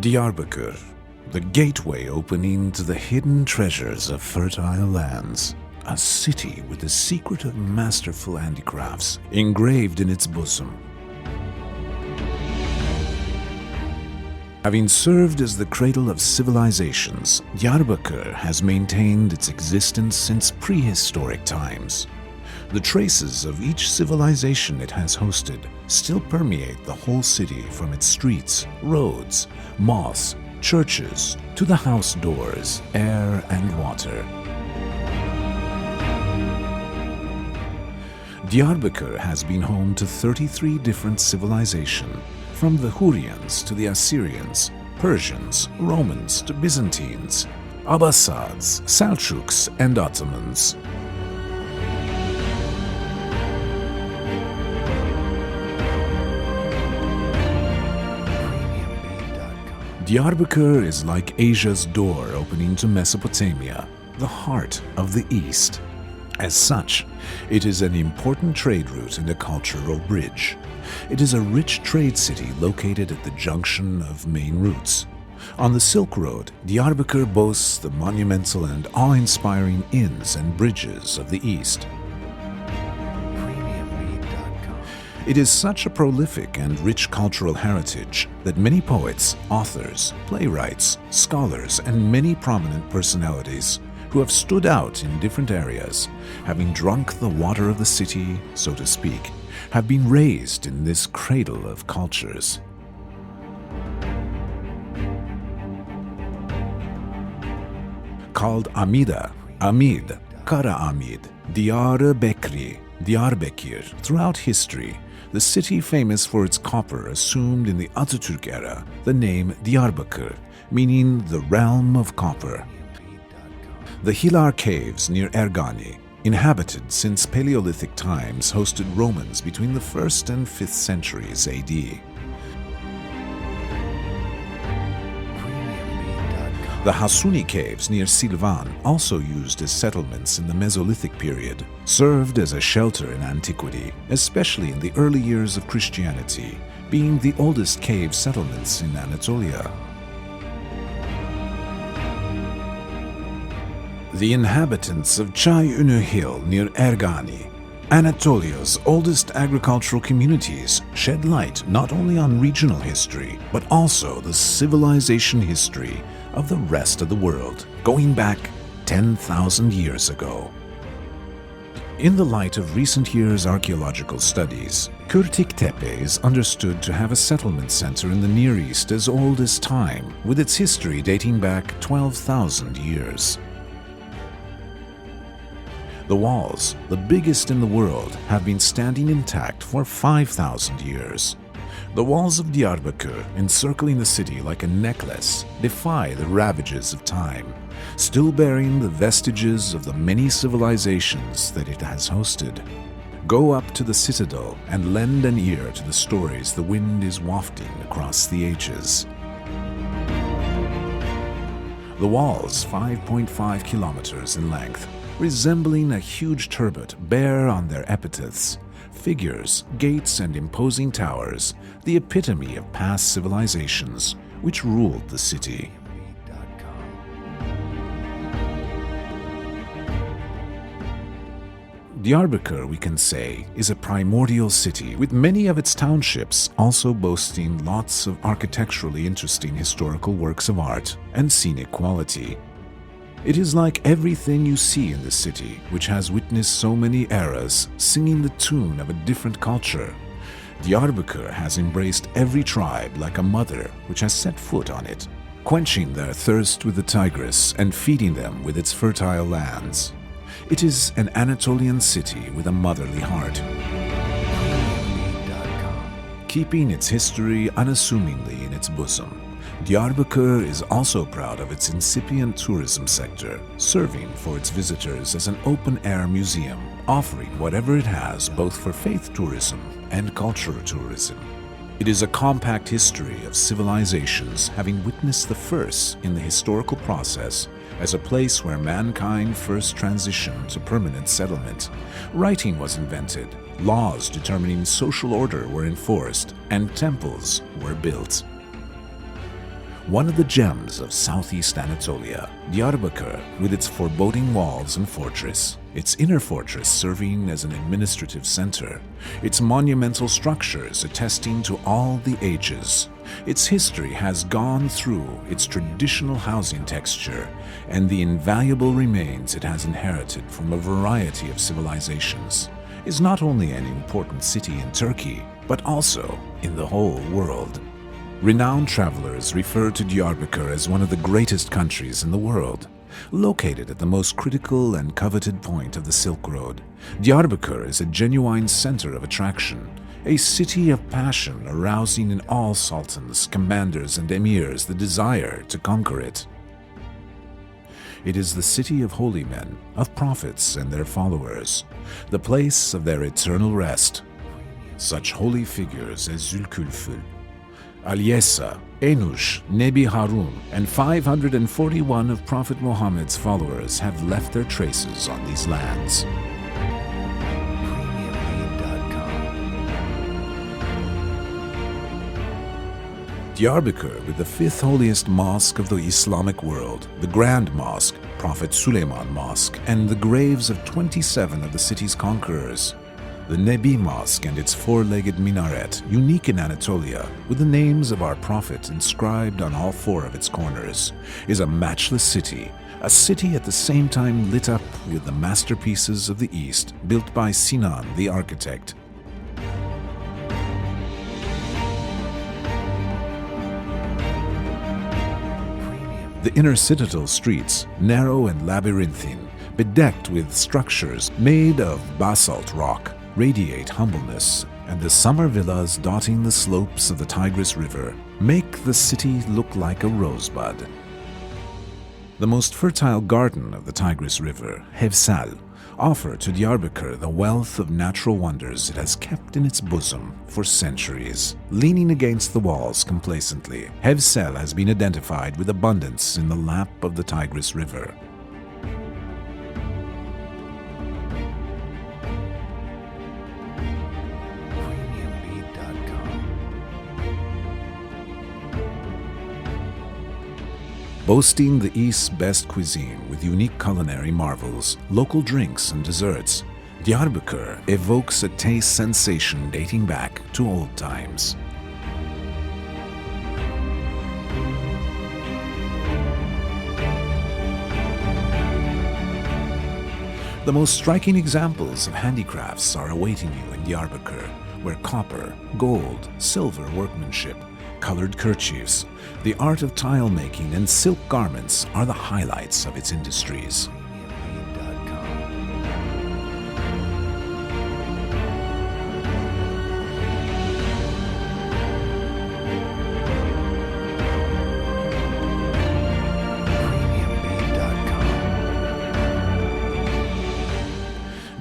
Diyarbakır, the gateway opening to the hidden treasures of fertile lands. A city with the secret of masterful handicrafts engraved in its bosom. Having served as the cradle of civilizations, Diyarbakır has maintained its existence since prehistoric times. The traces of each civilization it has hosted still permeate the whole city, from its streets, roads, mosques, churches, to the house doors, air and water. Diyarbakır has been home to 33 different civilizations, from the Hurrians to the Assyrians, Persians, Romans to Byzantines, Abbasids, Selçuks and Ottomans. Diyarbakır is like Asia's door opening to Mesopotamia, the heart of the East. As such, it is an important trade route and a cultural bridge. It is a rich trade city located at the junction of main routes. On the Silk Road, Diyarbakır boasts the monumental and awe-inspiring inns and bridges of the East. It is such a prolific and rich cultural heritage that many poets, authors, playwrights, scholars, and many prominent personalities who have stood out in different areas, having drunk the water of the city, so to speak, have been raised in this cradle of cultures. Called Amida, Amid, Kara Amid, Diyar Bekri, Diyarbakır, throughout history, the city famous for its copper assumed in the Atatürk era the name Diyarbakır, meaning the realm of copper. The Hilar Caves near Ergani, inhabited since Paleolithic times, hosted Romans between the 1st and 5th centuries AD. The Hasuni Caves near Silvan, also used as settlements in the Mesolithic period, served as a shelter in antiquity, especially in the early years of Christianity, being the oldest cave settlements in Anatolia. The inhabitants of Çayönü Hill near Ergani, Anatolia's oldest agricultural communities, shed light not only on regional history, but also the civilization history of the rest of the world, going back 10,000 years ago. In the light of recent years' archaeological studies, Kürtiktepe is understood to have a settlement center in the Near East as old as time, with its history dating back 12,000 years. The walls, the biggest in the world, have been standing intact for 5,000 years. The walls of Diyarbakır, encircling the city like a necklace, defy the ravages of time, still bearing the vestiges of the many civilizations that it has hosted. Go up to the citadel and lend an ear to the stories the wind is wafting across the ages. The walls, 5.5 kilometers in length, resembling a huge turbot, bear on their epitaphs figures, gates, and imposing towers, the epitome of past civilizations which ruled the city. Diyarbakır, we can say, is a primordial city, with many of its townships also boasting lots of architecturally interesting historical works of art and scenic quality. It is like everything you see in the city, which has witnessed so many eras, singing the tune of a different culture. Diyarbakır has embraced every tribe like a mother which has set foot on it, quenching their thirst with the Tigris and feeding them with its fertile lands. It is an Anatolian city with a motherly heart, keeping its history unassumingly in its bosom. Diyarbakır is also proud of its incipient tourism sector, serving for its visitors as an open-air museum, offering whatever it has both for faith tourism and cultural tourism. It is a compact history of civilizations, having witnessed the first in the historical process as a place where mankind first transitioned to permanent settlement. Writing was invented, laws determining social order were enforced, and temples were built. One of the gems of southeast Anatolia, Diyarbakır, with its foreboding walls and fortress, its inner fortress serving as an administrative center, its monumental structures attesting to all the ages. Its history has gone through its traditional housing texture and the invaluable remains it has inherited from a variety of civilizations, is not only an important city in Turkey, but also in the whole world. Renowned travelers refer to Diyarbakır as one of the greatest countries in the world. Located at the most critical and coveted point of the Silk Road, Diyarbakır is a genuine center of attraction, a city of passion arousing in all sultans, commanders, and emirs the desire to conquer it. It is the city of holy men, of prophets and their followers, the place of their eternal rest. Such holy figures as Zülküfl, Alyesa, Enush, Nebi Harun, and 541 of Prophet Muhammad's followers have left their traces on these lands. Diyarbakır, with the fifth holiest mosque of the Islamic world, the Grand Mosque, Prophet Süleyman Mosque, and the graves of 27 of the city's conquerors. The Nebi Mosque and its four-legged minaret, unique in Anatolia, with the names of our Prophet inscribed on all four of its corners, is a matchless city, a city at the same time lit up with the masterpieces of the East, built by Sinan the architect. The inner citadel streets, narrow and labyrinthine, bedecked with structures made of basalt rock, radiate humbleness, and the summer villas dotting the slopes of the Tigris River make the city look like a rosebud. The most fertile garden of the Tigris River, Hevsel, offer to Diyarbakır the wealth of natural wonders it has kept in its bosom for centuries. Leaning against the walls complacently, Hevsel has been identified with abundance in the lap of the Tigris River. Boasting the East's best cuisine with unique culinary marvels, local drinks and desserts, Diyarbakır evokes a taste sensation dating back to old times. The most striking examples of handicrafts are awaiting you in Diyarbakır, where copper, gold, silver workmanship, colored kerchiefs, the art of tile making, and silk garments are the highlights of its industries.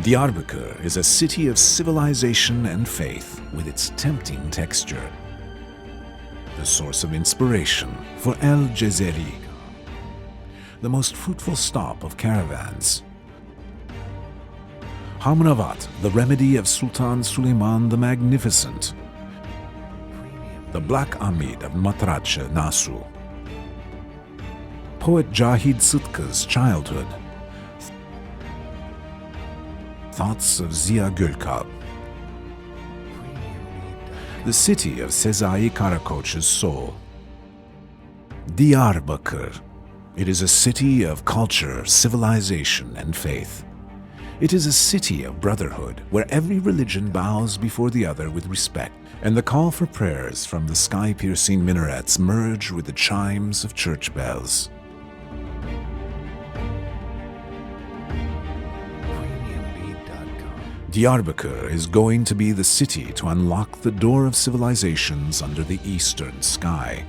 Diyarbakır is a city of civilization and faith with its tempting texture. The source of inspiration for El Jezeri, the most fruitful stop of caravans. Hamravat, the remedy of Sultan Süleyman the Magnificent. The Black Amid of Matrace Nasu. Poet Cahit Sıtkı's childhood. Thoughts of Ziya Gölkalp. The city of Sezai Karakoç's soul. Diyarbakır. It is a city of culture, civilization, and faith. It is a city of brotherhood, where every religion bows before the other with respect, and the call for prayers from the sky-piercing minarets merge with the chimes of church bells. Diyarbakır is going to be the city to unlock the door of civilizations under the eastern sky.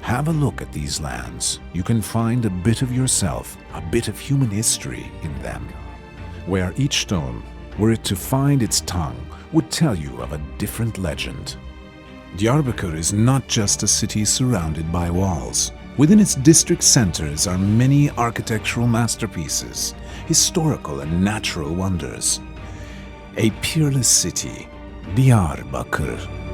Have a look at these lands. You can find a bit of yourself, a bit of human history in them. Where each stone, were it to find its tongue, would tell you of a different legend. Diyarbakır is not just a city surrounded by walls. Within its district centers are many architectural masterpieces, historical and natural wonders. A peerless city, Diyarbakır.